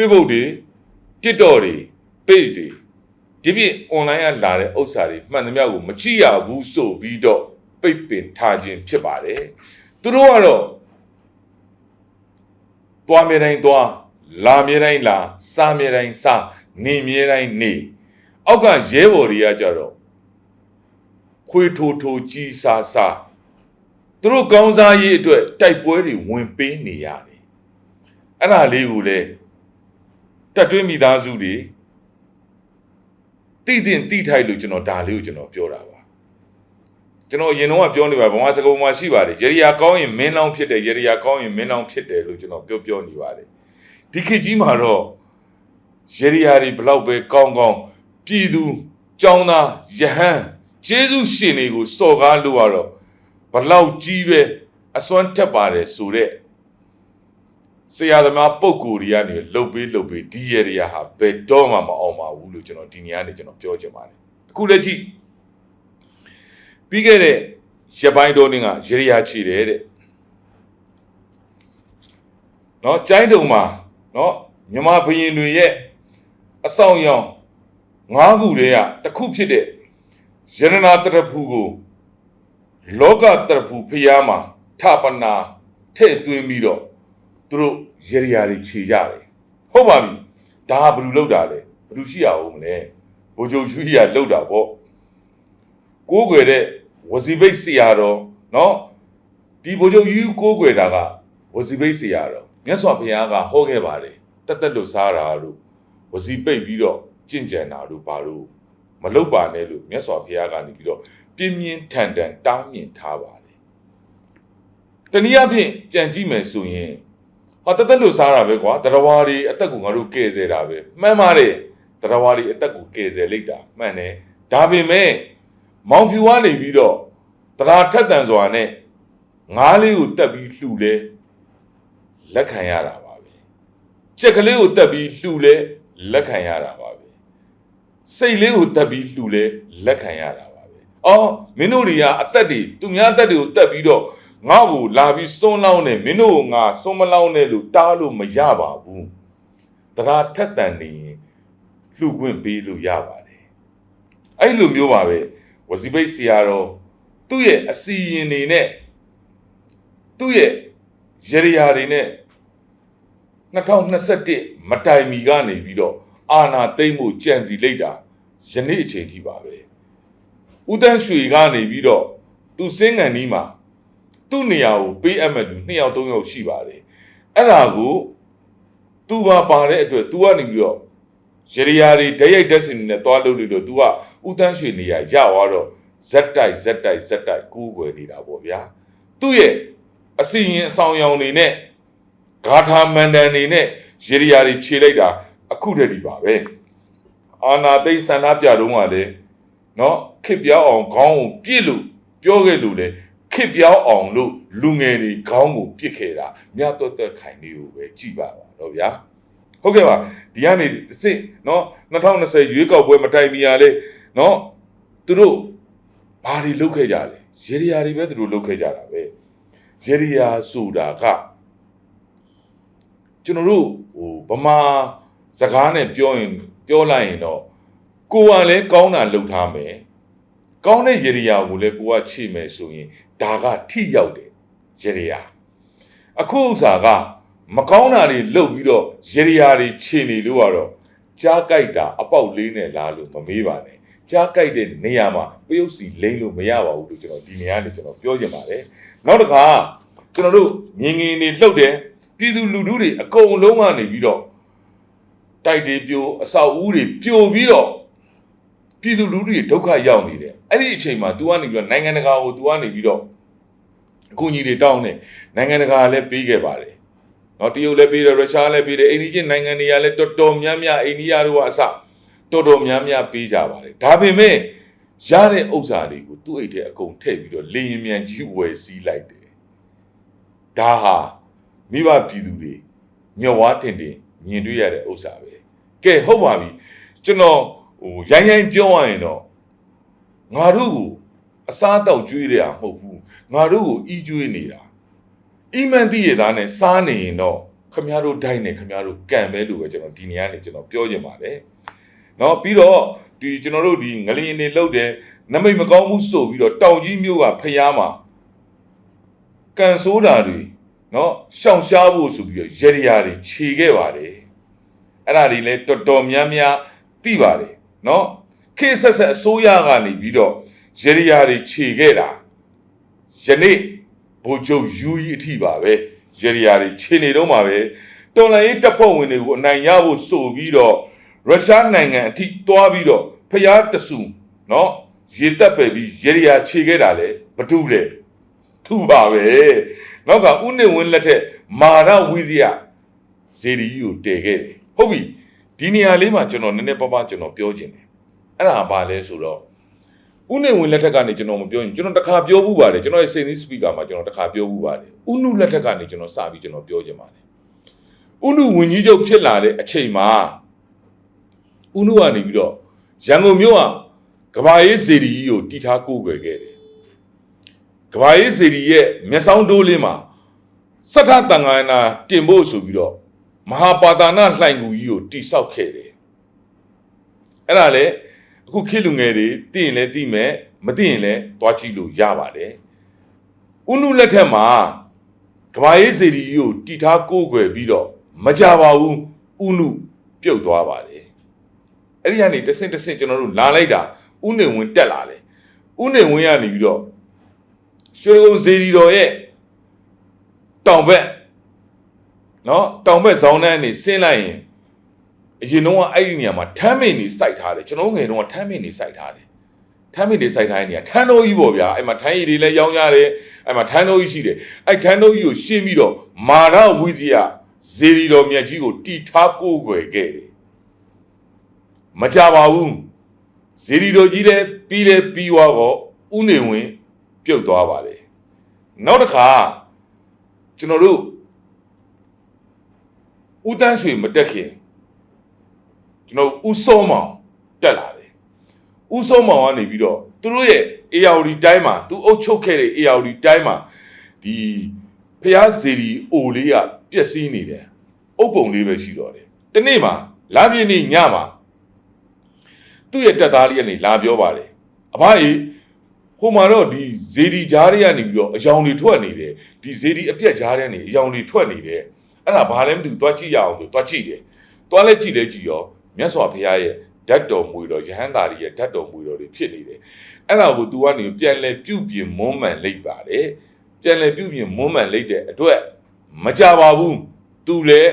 Facebook တွေ TikTok တွေ page တွေဒီပြ online ကလာတဲ့ဥစ္စာတွေမှန်သမျှကိုမကြည့်ရဘူးဆိုပြီးတော့ပိတ်ပင်ထားခြင်းဖြစ်ပါတယ်သူတို့ကတော့တွားမြဲတိုင်းတွားလာမြဲတိုင်းလာစားမြဲတိုင်းစားနေမြဲတိုင်းနေအောက်ကရဲဘော်တွေကကြတော့ခွေထိုးထိုးကြီးစားစားသူတို့ကောင်းစားရေးအတွက်တိုက်ပွဲတွေဝင်ပေးနေရတယ်အဲ့ဒါလေးကိုလေတက်တွင်းမိသားစုတွေတိထိုက်လို့ကျွန်တော်ဒါလေးကိုကျွန်တော်ပြောတာပါကျွန်တော်အရင်တော့ပြောနေပါဗမာစကားမှာရှိပါတယ်ရေရီယာကောင်းရင်မင်းလောင်းဖြစ်တယ်ရေရီယာကောင်းရင်မင်းလောင်းဖြစ်တယ်လို့ကျွန်တော်ပြောနေပါတယ်ဒီခေတ်ကြီးမှာတော့ရေရီယာတွေဘလောက်ပဲကောင်းပြည်သူကျောင်းသားယဟန်ကျေးဇူးရှင်တွေကိုစော်ကားလို့ရတော့ဘလောက်ကြီးပဲအစွမ်းထက်ပါတယ်ဆိုတဲ့ဆရာသမားပုဂ္ဂိုလ်တွေကနေလှုပ်ပေးဒီရေရီယာဟာဘယ်တော့မှမအောင်ပါဘူးလို့ကျွန်တော်ဒီနေရာနေကျွန်တော်ပြောချင်ပါတယ်အခုလက်ကြည့်ပြီးခဲ့တဲ့ရပိုင်းတော်နေ့ကရေရီယာချီတယ်တဲ့နော်ကျိုင်းတုံမှာနော်မြန်မာဘရင်တွေရဲ့အဆောင်ရောင်9ခုတည်းကတစ်ခုဖြစ်တဲ့ရတနာတရဖူကိုလောကတရဖူဖျားမှာထပနာထဲ့သွင်းပြီးတော့သူတို့ရေရီယာတွေခြေကြတယ်ဟုတ်ပါပြီဒါကဘယ်လိုလုပ်တာလဲဘယ်လိုရှိရအောင်မလဲဘိုးချုပ်ရွှေရလုပ်တာပေါ့ကိုးကွယ်တဲ့ဝစီဘိတ်ဆရာတော်နော်ဒီဘိုးချုပ်ယူကိုးကွယ်တာကဝစီဘိတ်ဆရာတော်မြတ်စွာဘုရားကဟောခဲ့ပါတယ်တက်လို့စားတာလို့ဝစီပိတ်ပြီးတော့ကြင့်ကြံတာလို့ဘာလို့မလုပ်ပါနဲ့လို့မြတ်စွာဘုရားကနေပြီးတော့ပြင်းပြင်းထန်ထန်တားမြစ်ထားပါတယ်တနည်းအားဖြင့်ပြန်ကြည့်မယ်ဆိုရင်ဟာတက်လို့စားတာပဲကွာတရားဝါတွေအသက်ကိုငါတို့ကယ်ဆယ်တာပဲမှန်ပါတယ်တရားဝါတွေအသက်ကိုကယ်ဆယ်လိုက်တာမှန်တယ်ဒါပေမဲ့မောင်ဖြူကနေပြီးတော့တရားထက်တန်စွာနဲ့ငားလေးကိုတက်ပြီးလှူလဲလက်ခံရတာပါပဲကြက်ကလေးကိုတက်ပြီးလှူလဲလက်ခံရတာပါပဲစိတ်လေးကိုတက်ပြီးလှူလဲလက်ခံရတာပါပဲအော်မင်းတို့တွေကအသက်တွေသူများအသက်တွေကိုတက်ပြီးတော့ငါ့ကိုလာပြီးစွန်းလောင်းနေမင်းတို့ကငါစွန်းမလောင်းနဲ့လို့တားလို့မရပါဘူးတရားထက်တန်နေရင်လှူခွင့်ပေးလို့ရပါတယ်အဲ့လိုမျိုးပါပဲဝစီဘိတ်ဆရာတော်သူ့ရဲ့အစီရင်တွေနဲ့သူ့ရဲ့ရေရီယာတွေနဲ့2021မတိုင်မီကနေပြီးတော့အာဏာသိမ်းမှုကြံစီလိုက်တာယနေ့အချိန်ထိပါပဲဦးတန်းရွှေကနေပြီးတော့သူစင်းငံနီးမှာသူ့နေရာကိုပေးအပ်မဲ့လူ2ယောက်3ယောက်ရှိပါတယ်အဲ့ဒါကိုသူပါတဲ့အတွက်သူကနေပြီးတော့ရေရီယာတွေဓာတ်ရိုက်ဓာတ်စင်နဲ့တွားလို့လို့သူကဦးတန်းရွှေနေရာရသွားတော့ဇက်တိုက်ကူးွယ်နေတာပေါ့ဗျာသူ့ရဲ့အစီရင်အဆောင်ရောင်တွေနဲ့ဂါထာမန္တန်တွေနဲ့ရေရီယာတွေခြေလိုက်တာအခုတည်းဒီပါပဲအာနာသိဆန္ဒပြတော့ကလည်းနော်ခစ်ပြောင်းအောင်ခေါင်းကိုပြစ်လို့ပြောခဲ့လို့လေခစ်ပြောင်းအောင်လို့လူငယ်တွေခေါင်းကိုပြစ်ခဲ့တာမြတ်တော်တက်ခိုင်လေးကိုပဲကြည့်ပါတော့ဗျာဟုတ်ကဲ့ပါဒီကနေစစ်နော်2020ရွေးကောက်ပွဲမတိုင်မီရလေနော်သူတို့ဘာတွေလုပ်ခဲ့ကြလဲရေရီယာတွေပဲသူတို့လုပ်ခဲ့ကြတာပဲရေရီယာဆိုတာကကျွန်တော်တို့ဗမာစကားနဲ့ပြောလိုက်ရင်တော့ကိုကလည်းကောင်းတာလုပ်ထားမယ်ကောင်းတဲ့ရေရီယာကိုလည်းကိုကခြေမယ်ဆိုရင်ဒါကထိရောက်တယ်ရေရီယာအခုဥစ္စာကမကောင်းတာတွေလုပ်ပြီးတော့ရေရီယာတွေခြေနေလို့ကတော့ကြားကြိုက်တာအပေါက်လေးနဲ့လားလို့မမေးပါနဲ့ကြားကြိုက်တဲ့နေရာမှာပယုတ်စီလိမ့်လို့မရပါဘူးလို့ကျွန်တော်ဒီနေရာနေကျွန်တော်ပြောချင်ပါတယ်နောက်တစ်ခါကျွန်တော်တို့ငင်ငင်နေလှုပ်တယ်ပြည်သူလူထုတွေအကုန်လုံးကနေပြီးတော့တိုက်တွေပြိုအဆောက်အဦတွေပြိုပြီးတော့ပြည်သူလူထုတွေဒုက္ခရောက်နေတယ်အဲ့ဒီအချိန်မှာ तू ကနေပြီးတော့နိုင်ငံတကာကို तू ကနေပြီးတော့အကူအညီတွေတောင်းတယ်နိုင်ငံတကာလည်းပေးခဲ့ပါတယ်နော်တရုတ်လည်းပေးတယ်ရုရှားလည်းပေးတယ်အိန္ဒိယနိုင်ငံတွေကလည်းတော်တော်များများအိန္ဒိယတို့ကအစတော်တော်များများပေးကြပါတယ်ဒါပေမဲ့ရတဲ့ဥစ္စာတွေကိုသူ့အိတ်ထဲအကုန်ထည့်ပြီးတော့လေရင်မြန်ကြီးဝယ်စီးလိုက်တယ်ဒါဟာမိဘပြည်သူတွေမျက်ဝါးထင်မြင်တွေ့ရတဲ့ဥစ္စာပဲကဲဟုတ်ပါပြီကျွန်တော်ရိုင်းပြောရရင်တော့ငါတို့ကိုအစားတောက်ကျွေးရမဟုတ်ဘူးငါတို့ကိုအီးကျွေးနေတာအီးမန်တိရသားနဲ့စားနေရင်တော့ ခမရတို့ဒိုင်းနဲ့ခမရတို့ကံပဲလို့ပဲကျွန်တော်ဒီနေရာနေကျွန်တော်ပြောချင်ပါတယ်เนาะပြီးတော့ဒီကျွန်တော်တို့ဒီငလျင်တွေလှုပ်တယ်နမိတ်မကောင်းမှုဆိုပြီးတော့တောင်ကြီးမြို့ကဖျားမှာကန်ဆိုးတာတွေเนาะရှောင်ရှားဖို့ဆိုပြီးတော့ရေရရာတွေခြေခဲ့ပါတယ်အဲ့ဒါတွေလည်းတော်တော်များများသိပါတယ်เนาะခေတ်ဆက်ဆက်အစိုးရကနေပြီးတော့ရေရရာတွေခြေခဲ့တာယနေ့ဘိုလ်ချုပ်ယူကြီးအထိပါပဲရေရရာတွေခြေနေတော့မှာပဲတော်လှန်ရေးတပ်ဖွဲ့ဝင်တွေကိုအနိုင်ရဖို့ဆိုပြီးတော့ရုရှားနိုင်ငံအထိတွားပြီးတော့ဖျားတဆူเนาะရေတက်ပဲပြီးရေရရာခြေခဲ့တာလေဘဒုလေသူ့ပါပဲနောက်ကဥနေဝင်းလက်ထက်မာရဝိဇယဇေဒီကိုတည်ခဲ့တယ်ဟုတ်ပြီဒီနေရာလေးမှာကျွန်တော်နည်းနည်းပါးပါးကျွန်တော်ပြောခြင်းတယ်အဲ့ဒါဘာလဲဆိုတော့ဥနေဝင်းလက်ထက်ကနေကျွန်တော်မပြောရင်ကျွန်တော်တခါပြောမှုပါတယ်ကျွန်တော်ရဲ့စိတ်နီးစပီကာမှာကျွန်တော်တခါပြောမှုပါတယ်ဥနုလက်ထက်ကနေကျွန်တော်စပြီးကျွန်တော်ပြောခြင်းပါတယ်ဥနုဝင်ကြီးချုပ်ဖြစ်လာတဲ့အချိန်မှာဥနုကနေပြီးတော့ရန်ကုန်မြို့ကကဘာရေးဇေဒီကိုတီထားကိုးကွယ်ခဲ့တယ်ကဘာရေးဇေဒီရဲ့မျက်စောင်းတိုးလေးမှာစထတန်ခါနာတင်ဖို့ဆိုပြီးတော့မဟာပါတာနာလှိုင်ကူကြီးကိုတိဆောက်ခဲ့တယ်အဲ့ဒါလေအခုခေတ်လူငယ်တွေသိရင်လည်းသိမယ်မသိရင်လည်းသွားကြည့်လို့ရပါတယ်ဥနုလက်ထက်မှာကဘာရေးဇေဒီကိုတီထားကိုးကွယ်ပြီးတော့မကြပါဘူးဥနုပြုတ်သွားပါတယ်အဲ့ဒီကနေတဆင့်ကျွန်တော်တို့လာလိုက်တာဥနေဝင်တက်လာတယ်ဥနေဝင်ကနေပြီးတော့ရွှေကုန်းဇေဒီတော်ရဲ့တောင်ဘက်နော်တောင်ဘက်ဇောင်းတန်းနေဆင်းလိုက်ရင်အရင်တော့အဲ့ဒီနေရာမှာထမ်းမင်းနေစိုက်ထားတယ်ကျွန်တော်ငယ်တော့ထမ်းမင်းနေစိုက်ထားတယ်ထမ်းမင်းနေစိုက်ထားတဲ့နေရာထန်းတော်ကြီးပေါ့ဗျာအဲ့မှာထန်းရည်တွေလည်းရောင်းကြတယ်အဲ့မှာထန်းတော်ကြီးရှိတယ်အဲ့ထန်းတော်ကြီးကိုရှင်းပြီးတော့မာရဝိဇယဇေဒီတော်မြတ်ကြီးကိုတီထားကိုးကွယ်ခဲ့တယ်မကြပါဘူးဇေဒီတော်ကြီးလည်းပြီးသွားတော့ဥနေဝင်ပြုတ်သွားပါတယ်နောက်တစ်ခါကျွန်တော်တို့ဦးတန်းရွှေမတက်ခင်ကျွန်တော်ဦးစောမောင်တက်လာတယ်ဦးစောမောင်ကနေပြီးတော့သူတို့ရဲ့ ARD တိုင်းမှာသူအုပ်ချုပ်ခဲ့တဲ့ ARD တိုင်းမှာဒီဖျားဇေဒီအိုလေးကပျက်စီးနေတယ်အုပ်ပုံလေးပဲရှိတော့တယ်တနေ့မှာလာပြင်းနေညမှာသူ့ရဲ့တက်သားလေးကနေလာပြောပါတယ်အဖအေးဟိုမှာတော့ဒီဇေဒီကြားတွေကနေပြီးတော့အယောင်တွေထွက်နေတယ်ဒီဇေဒီအပြက်ကြားတွေကနေအယောင်တွေထွက်နေတယ်အဲ့ဒါဘာလဲမသိဘူးသွားကြည့်ရအောင်ဆိုသွားကြည့်တယ်သွားလဲကြည့်ရောမြတ်စွာဘုရားရဲ့ဓာတ်တော်မူတော်ယဟန်တာကြီးရဲ့ဓာတ်တော်မူတော်တွေဖြစ်နေတယ်အဲ့ဒါကို तू ကနေပြန်လဲပြုတ်ပြင်မွမ်းမှန်လိုက်ပါတယ်ပြန်လဲပြုတ်ပြင်မွမ်းမှန်လိုက်တဲ့အတွက်မကြပါဘူး तू လည်း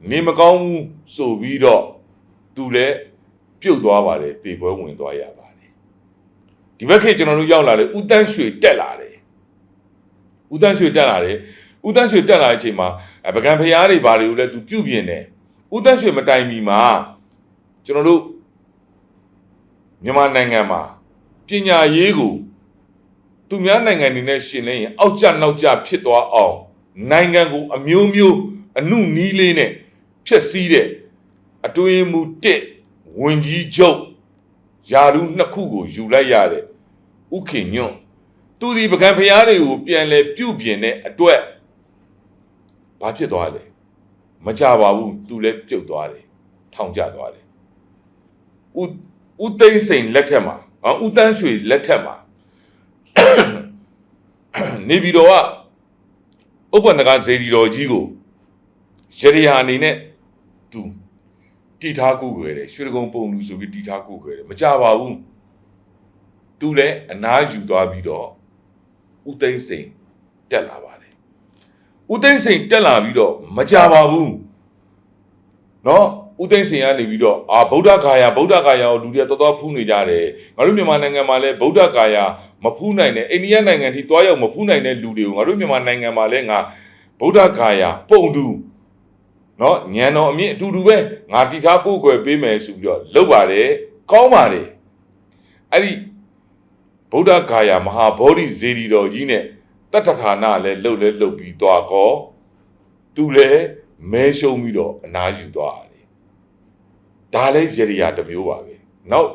နေမကောင်းဘူးဆိုပြီးတော့ तू လည်းပြုတ်သွားပါတယ်တေပွဲဝင်သွားရပါတယ်ဒီဘက်ခေတ်ကျွန်တော်တို့ရောက်လာတယ်ဦးတန်းရွှေတက်လာတယ်ဦးတန်းရွှေတက်လာတဲ့အချိန်မှာပကံဖျားတွေဘာတွေကိုလဲ तू ပြုတ်ပြင်တယ်ဦးတန်းရွှေမတိုင်မီမှာကျွန်တော်တို့မြန်မာနိုင်ငံမှာပညာရေးကိုသူများနိုင်ငံတွေနဲ့ရှင်လဲရင်အောက်ကျနောက်ကျဖြစ်သွားအောင်နိုင်ငံကိုအမျိုးမျိုးအနုနီးလေးနဲ့ဖျက်ဆီးတဲ့အတွင်းမူတစ်ဝင်ကြီးချုပ်ယာရုနှစ်ခုကိုယူလိုက်ရတဲ့ဥခင်ညွန့်သူဒီပကံဖျားတွေကိုပြန်လဲပြုတ်ပြင်တဲ့အတွက်ဘာဖြစ်သွားလဲမကြပါဘူးသူလည်းပြုတ်သွားတယ်ထောင်ကျသွားတယ်ဦးသိန်းစိန်လက်ထက်မှာဦးတန်းရွှေလက်ထက်မှာနေပြည်တော်ကဥပ္ပန္နကဇေဒီတော်ကြီးကိုရရယာအနေနဲ့သူတီထားကိုွယ်တယ်ရွှေကုန်းပုံလူဆိုပြီးတီထားကိုွယ်တယ်မကြပါဘူးသူလည်းအနားယူသွားပြီးတော့ဦးသိန်းစိန်တက်လာပါတယ်ဦးသိန်းစိန်တက်လာပြီးတော့မကြပါဘူးနော်ဦးသိန်းစိန်ကနေပြီးတော့ဗုဒ္ဓဂါယာကိုလူတွေတော်ဖူးနေကြတယ်ငါတို့မြန်မာနိုင်ငံမှာလည်းဗုဒ္ဓဂါယာမဖူးနိုင်တဲ့အိန္ဒိယနိုင်ငံထိတွားရောက်မဖူးနိုင်တဲ့လူတွေကိုငါတို့မြန်မာနိုင်ငံမှာလည်းငါဗုဒ္ဓဂါယာပုံတူနော်ညံတော်အမြင့်အတူတူပဲငါတီထားကိုယ်ွယ်ပေးမယ်ဆိုပြီးတော့လုပ်ပါတယ်ကောင်းပါတယ်အဲ့ဒီဗုဒ္ဓဂါယာမဟာဗောဓိဇေဒီတော်ကြီးနဲ့တတ္တဌာနလည်းလှုပ်ပြီးသွားကောသူလည်းမဲရှုံးပြီးတော့အနာယူသွားတယ်ဒါလည်းရရတစ်မျိုးပါပဲနောက်